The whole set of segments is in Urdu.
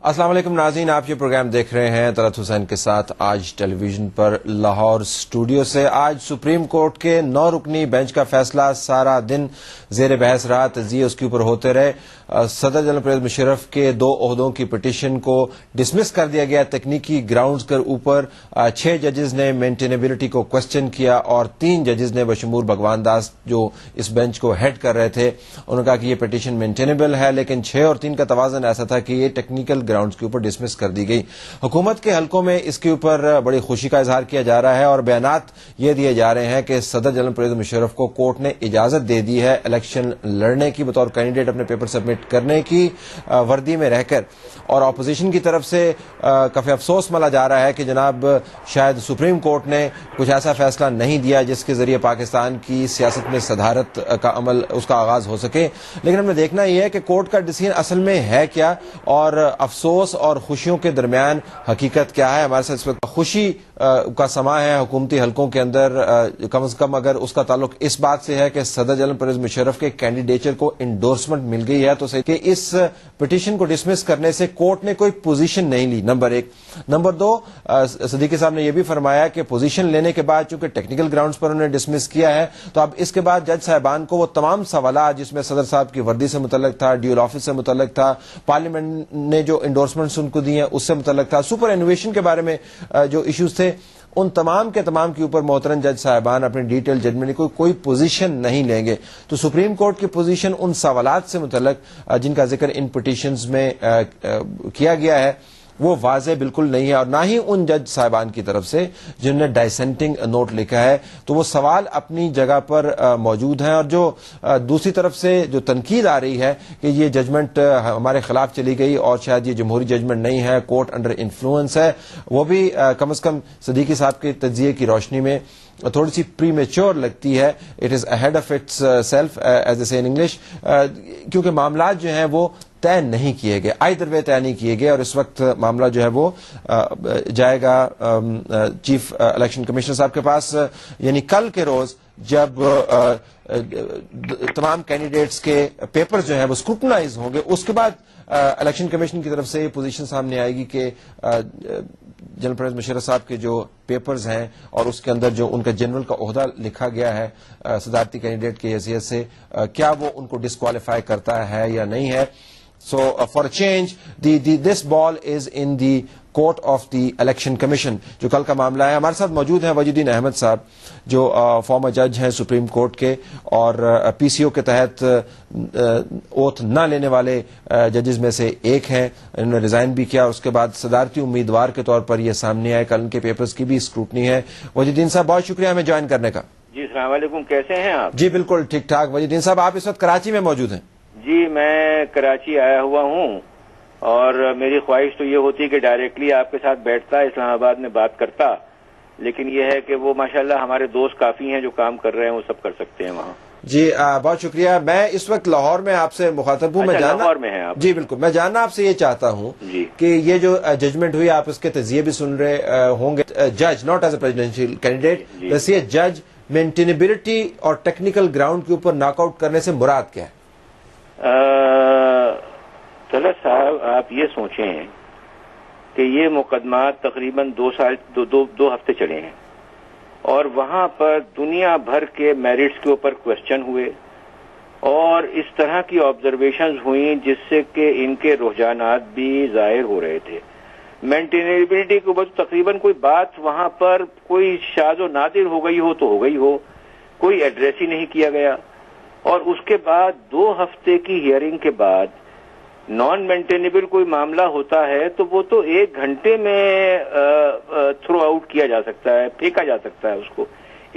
السلام علیکم ناظرین، آپ یہ پروگرام دیکھ رہے ہیں طلعت حسین کے ساتھ آج ٹیلی ویژن پر لاہور اسٹوڈیو سے۔ آج سپریم کورٹ کے 9 رکنی بینچ کا فیصلہ سارا دن زیر بحث رہا، تجزیے اس کے اوپر ہوتے رہے۔ صدر جنرل پرویز مشرف کے 2 عہدوں کی پٹیشن کو ڈسمس کر دیا گیا تکنیکی گراؤنڈز کے اوپر۔ 6 ججز نے مینٹینیبلٹی کو کوشچن کیا اور 3 ججز نے بشمول بھگوان داس جو اس بینچ کو ہیڈ کر رہے تھے، انہوں نے کہا کہ یہ پٹیشن مینٹینیبل ہے، لیکن 6 اور 3 کا توازن ایسا تھا کہ یہ ٹیکنیکل گراؤنڈز کے اوپر ڈسمس کر دی گئی۔ حکومت کے حلقوں میں اس کے اوپر بڑی خوشی کا اظہار کیا جا رہا ہے اور بیانات یہ دیے جا رہے ہیں کہ صدر جنرل پرویز مشرف کو کورٹ نے اجازت دے دی ہے الیکشن لڑنے کی، بطور کینڈیڈیٹ اپنے پیپر سبمٹ کرنے کی وردی میں رہ کر۔ اور اپوزیشن کی طرف سے کافی افسوس ملا جا رہا ہے کہ جناب شاید سپریم کورٹ نے کچھ ایسا فیصلہ نہیں دیا جس کے ذریعے پاکستان کی سیاست میں صدارت کا عمل اس کا آغاز ہو سکے۔ لیکن ہم نے دیکھنا یہ ہے کہ کورٹ کا ڈیسیژن اصل میں ہے کیا اور افسوس اور خوشیوں کے درمیان حقیقت کیا ہے۔ ہمارے ساتھ اس وقت خوشی کا سما ہے حکومتی حلقوں کے اندر، کم از کم اگر اس کا تعلق اس بات سے ہے کہ صدر جنرل پرویز مشرف کے کینڈیڈیچر کو انڈورسمنٹ مل گئی ہے تو کہ اس پٹیشن کو ڈسمس کرنے سے کورٹ نے کوئی پوزیشن نہیں لی، نمبر 1۔ نمبر 2، صدیقی صاحب نے یہ بھی فرمایا کہ پوزیشن لینے کے بعد چونکہ ٹیکنیکل گراؤنڈز پر انہوں نے ڈسمس کیا ہے تو اب اس کے بعد جج صاحبان کو وہ تمام سوالات جس میں صدر صاحب کی وردی سے متعلق تھا، ڈیول آفس سے متعلق تھا، پارلیمنٹ نے جو انڈورسمنٹس ان کو دی ہیں اس سے متعلق تھا، سپر انوویشن کے بارے میں جو ایشوز تھے، ان تمام کے اوپر محترم جج صاحبان اپنی ڈیٹیل ججمنٹ کوئی پوزیشن نہیں لیں گے۔ تو سپریم کورٹ کی پوزیشن ان سوالات سے متعلق جن کا ذکر ان پٹیشنز میں کیا گیا ہے وہ واضح بالکل نہیں ہے، اور نہ ہی ان جج صاحبان کی طرف سے جنہوں نے ڈائسینٹنگ نوٹ لکھا ہے، تو وہ سوال اپنی جگہ پر موجود ہیں۔ اور جو دوسری طرف سے جو تنقید آ رہی ہے کہ یہ ججمنٹ ہمارے خلاف چلی گئی اور شاید یہ جمہوری ججمنٹ نہیں ہے، کورٹ انڈر انفلوئنس ہے، وہ بھی کم از کم صدیقی صاحب کے تجزیے کی روشنی میں تھوڑی سی پری میچور لگتی ہے۔ It is ahead of its self as a سے ان انگلش، کیونکہ معاملات جو ہیں وہ طے نہیں کیے گئے، آئیدر وے طے نہیں کیے گئے، اور اس وقت معاملہ جو ہے وہ جائے گا چیف الیکشن کمشنر صاحب کے پاس، یعنی کل کے روز جب تمام کینڈیڈیٹس کے پیپر جو ہیں وہ اسکروٹنائز ہوں گے، اس کے بعد الیکشن کمیشن کی طرف سے یہ پوزیشن سامنے آئے گی کہ جنرل پرویز مشرف صاحب کے جو پیپرز ہیں اور اس کے اندر جو ان کا جنرل کا عہدہ لکھا گیا ہے صدارتی کینڈیڈیٹ کی حیثیت سے، کیا وہ ان کو ڈسکوالیفائی کرتا ہے یا نہیں ہے۔ So for a change, this ball is in the court of the election commission. جو کل کا معاملہ ہے، ہمارے ساتھ موجود ہیں وجید الدین احمد صاحب جو فارمر جج ہیں سپریم کورٹ کے اور پی سی او کے تحت اوتھ نہ لینے والے ججز میں سے ایک ہیں، انہوں نے ریزائن بھی کیا، اس کے بعد صدارتی امیدوار کے طور پر یہ سامنے آئے، کل ان کے پیپرز کی بھی اسکروٹنی ہے۔ وجید الدین صاحب بہت شکریہ ہمیں جوائن کرنے کا۔ جی السلام علیکم، کیسے ہیں آپ؟ جی بالکل ٹھیک ٹھاک۔ وجید الدین صاحب آپ اس وقت کراچی میں موجود ہیں؟ جی میں کراچی آیا ہوا ہوں اور میری خواہش تو یہ ہوتی کہ ڈائریکٹلی آپ کے ساتھ بیٹھتا، اسلام آباد میں بات کرتا، لیکن یہ ہے کہ وہ ماشاءاللہ ہمارے دوست کافی ہیں جو کام کر رہے ہیں، وہ سب کر سکتے ہیں وہاں۔ جی بہت شکریہ۔ میں اس وقت لاہور میں آپ سے مخاطب ہوں۔ اچھا، لاہور میں ہیں آپ؟ جی بالکل، میں جاننا آپ سے یہ چاہتا ہوں کہ یہ جو ججمنٹ ہوئی، آپ اس کے تجزیے بھی سن رہے ہوں گے، جج not as a presidential candidate, ویسے یہ جج مینٹینیبلٹی اور ٹیکنیکل گراؤنڈ کے اوپر ناک آؤٹ کرنے سے مراد کیا ہے؟ طلعت صاحب آپ یہ سوچیں کہ یہ مقدمات تقریباً 2 ہفتے چلے ہیں اور وہاں پر دنیا بھر کے میرٹس کے اوپر کوسچن ہوئے اور اس طرح کی آبزرویشنز ہوئیں جس سے کہ ان کے رجحانات بھی ظاہر ہو رہے تھے۔ مینٹینیبلٹی کے اوپر تقریباً کوئی بات وہاں پر کوئی شاذ و نادر ہو گئی ہو تو ہو گئی ہو، کوئی ایڈریس ہی نہیں کیا گیا، اور اس کے بعد 2 ہفتے کی ہیئرنگ کے بعد نان مینٹینیبل کوئی معاملہ ہوتا ہے تو وہ تو 1 گھنٹے میں تھرو آؤٹ کیا جا سکتا ہے، پھینکا جا سکتا ہے، اس کو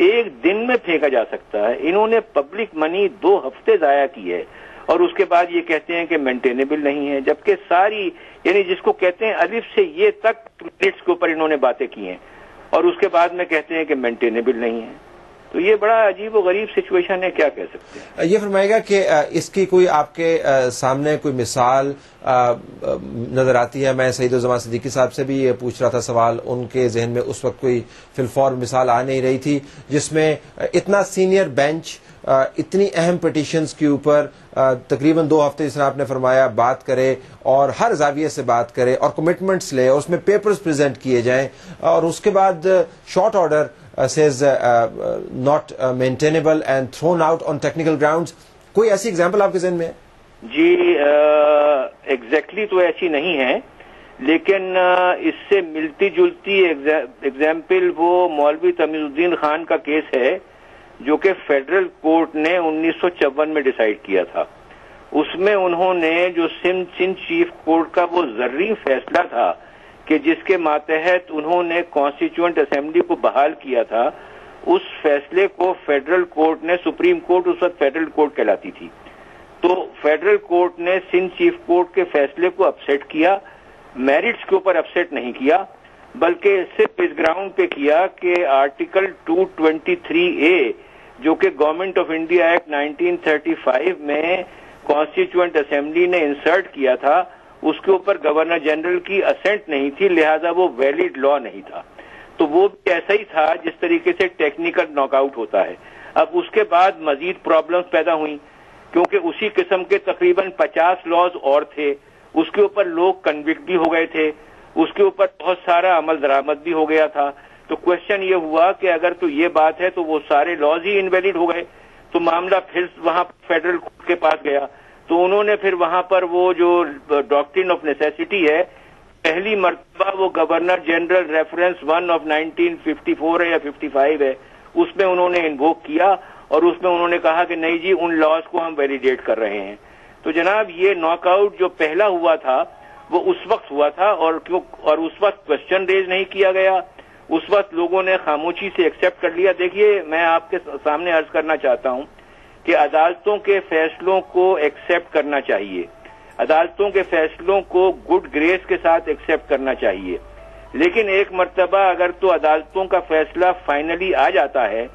1 دن میں پھینکا جا سکتا ہے۔ انہوں نے پبلک منی 2 ہفتے ضائع کی ہے اور اس کے بعد یہ کہتے ہیں کہ مینٹینیبل نہیں ہے، جبکہ ساری یعنی جس کو کہتے ہیں الف سے یہ تک منٹس کے اوپر انہوں نے باتیں کی ہیں اور اس کے بعد میں کہتے ہیں کہ مینٹینیبل نہیں ہے۔ تو یہ بڑا عجیب و غریب سچویشن ہے، کیا کہہ سکتے ہیں۔ یہ فرمائے گا کہ اس کی کوئی آپ کے سامنے کوئی مثال نظر آتی ہے. میں سعید الزمان صدیقی صاحب سے بھی یہ پوچھ رہا تھا سوال, ان کے ذہن میں اس وقت کوئی فی الفور مثال آ نہیں رہی تھی جس میں اتنا سینئر بینچ اتنی اہم پٹیشنز کے اوپر تقریباً 2 ہفتے جس طرح آپ نے فرمایا بات کرے اور ہر زاویے سے بات کرے اور کمٹمنٹس لے اور اس میں پیپرز پریزنٹ کیے جائیں اور اس کے بعد short order says not maintainable and thrown out on technical grounds. کوئی ایسی ایگزامپل آپ کے ذہن میں ہے؟ جی ایگزیکٹلی تو ایسی نہیں ہے, لیکن اس سے ملتی جلتی ایگزامپل وہ مولوی تمیز الدین خان کا کیس ہے جو کہ فیڈرل کورٹ نے 1954 میں ڈیسائیڈ کیا تھا. اس میں انہوں نے جو سندھ چیف کورٹ کا وہ زرعی فیصلہ تھا کہ جس کے ماتحت انہوں نے کانسٹیچوئنٹ اسمبلی کو بحال کیا تھا, اس فیصلے کو فیڈرل کورٹ نے, سپریم کورٹ اس وقت فیڈرل کورٹ کہلاتی تھی, تو فیڈرل کورٹ نے سندھ چیف کورٹ کے فیصلے کو اپسیٹ کیا, میرٹس کے اوپر اپسیٹ نہیں کیا بلکہ صرف اس گراؤنڈ پہ کیا کہ آرٹیکل 223A جو کہ گورنمنٹ آف انڈیا ایکٹ 1935 میں کانسٹیچوئنٹ اسمبلی نے انسرٹ کیا تھا, اس کے اوپر گورنر جنرل کی اسینٹ نہیں تھی, لہذا وہ ویلڈ لا نہیں تھا. تو وہ بھی ایسا ہی تھا جس طریقے سے ٹیکنیکل ناک آؤٹ ہوتا ہے. اب اس کے بعد مزید پرابلمز پیدا ہوئیں کیونکہ اسی قسم کے تقریباً 50 لاز اور تھے, اس کے اوپر لوگ کنوکٹ بھی ہو گئے تھے, اس کے اوپر بہت سارا عمل درآمد بھی ہو گیا تھا. تو کوشچن یہ ہوا کہ اگر تو یہ بات ہے تو وہ سارے لاز ہی انویلڈ ہو گئے, تو معاملہ پھر وہاں فیڈرل کورٹ کے پاس گیا. تو انہوں نے پھر وہاں پر وہ جو ڈاکٹرن آف نیسیسٹی ہے, پہلی مرتبہ وہ گورنر جنرل ریفرنس 1 آف 1954 ہے یا 55 ہے, اس میں انہوں نے انووک کیا اور اس میں انہوں نے کہا کہ نہیں جی ان لاز کو ہم ویلیڈیٹ کر رہے ہیں. تو جناب یہ ناک آؤٹ جو پہلا ہوا تھا وہ اس وقت ہوا تھا اور اس وقت کوشچن ریز نہیں کیا گیا, اس وقت لوگوں نے خاموشی سے ایکسپٹ کر لیا. دیکھیے میں آپ کے سامنے عرض کرنا چاہتا ہوں کہ عدالتوں کے فیصلوں کو ایکسپٹ کرنا چاہیے, عدالتوں کے فیصلوں کو گڈ گریس کے ساتھ ایکسپٹ کرنا چاہیے, لیکن ایک مرتبہ اگر تو عدالتوں کا فیصلہ فائنلی آ جاتا ہے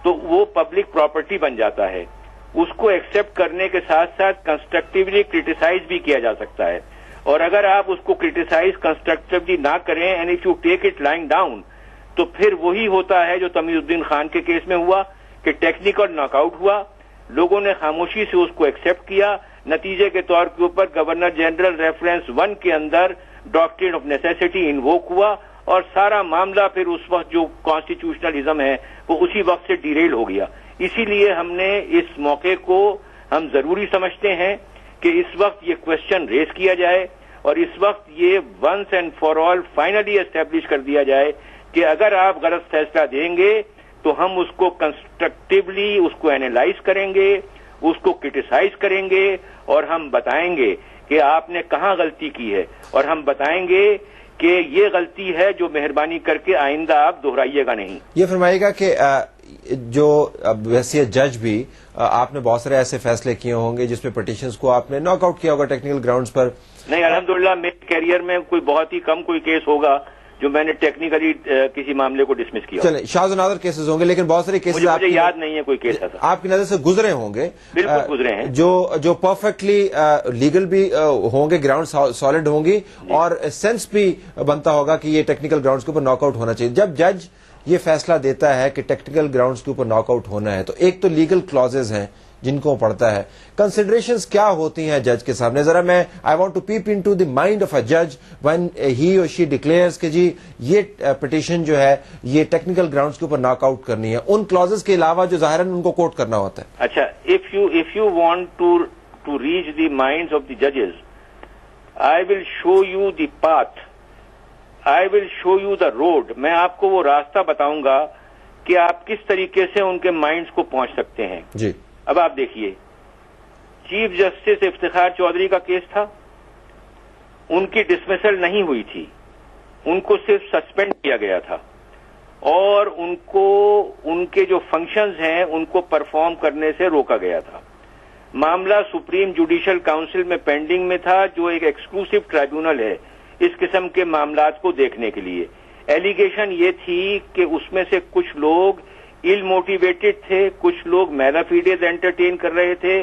تو وہ پبلک پراپرٹی بن جاتا ہے. اس کو ایکسپٹ کرنے کے ساتھ ساتھ کنسٹرکٹیولی کرٹیسائز بھی کیا جا سکتا ہے, اور اگر آپ اس کو کرٹیسائز کنسٹرکٹیولی نہ کریں and if you take it lying down تو پھر وہی ہوتا ہے جو تمیز الدین خان کے کیس میں ہوا کہ ٹیکنیکل ناک آؤٹ ہوا, لوگوں نے خاموشی سے اس کو ایکسپٹ کیا, نتیجے کے طور کے اوپر گورنر جنرل ریفرنس 1 کے اندر ڈاکٹرن آف نیسیسٹی انووک ہوا اور سارا معاملہ پھر اس وقت جو کانسٹیٹیوشنلزم ہے وہ اسی وقت سے ڈیریل ہو گیا. اسی لیے ہم نے اس موقع کو ہم ضروری سمجھتے ہیں کہ اس وقت یہ کوشچن ریز کیا جائے اور اس وقت یہ once and for all finally establish کر دیا جائے کہ اگر آپ غلط فیصلہ دیں گے تو ہم اس کو کنسٹرکٹیولی اس کو اینالائز کریں گے, اس کو کرٹیسائز کریں گے اور ہم بتائیں گے کہ آپ نے کہاں غلطی کی ہے, اور ہم بتائیں گے کہ یہ غلطی ہے جو مہربانی کر کے آئندہ آپ دہرائیے گا نہیں. یہ فرمائیے گا کہ جو ویسے جج بھی آپ نے بہت سارے ایسے فیصلے کیے ہوں گے جس میں پٹیشنز کو آپ نے ناک آؤٹ کیا ہوگا ٹیکنیکل گراؤنڈز پر. نہیں, الحمدللہ میرے کیریئر میں کوئی بہت ہی کم کوئی کیس ہوگا جو میں نے ٹیکنیکلی کسی معاملے کو ڈسمس کیا. چلیں شاز و نادر کیسز ہوں گے, لیکن بہت سارے کیسز مجھے یاد نہیں ہے کوئی کیس ایسا آپ کی نظر سے گزرے ہوں گے. بالکل گزرے ہیں جو پرفیکٹلی لیگل بھی ہوں گے, گراؤنڈ سالڈ ہوں گی اور سینس بھی بنتا ہوگا کہ یہ ٹیکنیکل گراؤنڈز کے اوپر ناک آؤٹ ہونا چاہیے. جب جج یہ فیصلہ دیتا ہے کہ ٹیکنیکل گراؤنڈز کے اوپر ناک آؤٹ ہونا ہے تو ایک تو لیگل کلازز ہیں جن کو پڑھتا ہے, کنسیڈریشنز کیا ہوتی ہیں جج کے سامنے؟ ذرا میں I want to peep into the mind of a جج وین ہی اور شی ڈکلیئرز کہ جی یہ پٹیشن جو ہے یہ ٹیکنیکل گراؤنڈز کے اوپر ناک آؤٹ کرنی ہے, ان کلازز کے علاوہ جو ظاہراً ان کو کوٹ کرنا ہوتا ہے. اچھا, if you want to reach the minds of the judges, I will show you the path, I will show you the road. میں آپ کو وہ راستہ بتاؤں گا کہ آپ کس طریقے سے ان کے مائنڈز کو پہنچ سکتے ہیں. جی اب آپ دیکھیے, چیف جسٹس افتخار چودھری کا کیس تھا, ان کی ڈسمسل نہیں ہوئی تھی, ان کو صرف سسپینڈ کیا گیا تھا اور ان کو ان کے جو فنکشنز ہیں ان کو پرفارم کرنے سے روکا گیا تھا. معاملہ سپریم جوڈیشل کاؤنسل میں پینڈنگ میں تھا جو ایک ایکسکلوسیو ٹرائبیونل ہے اس قسم کے معاملات کو دیکھنے کے لیے. ایلیگیشن یہ تھی کہ اس میں سے کچھ لوگ ایل موٹیویٹڈ تھے, کچھ لوگ میلافیڈیز انٹرٹین کر رہے تھے.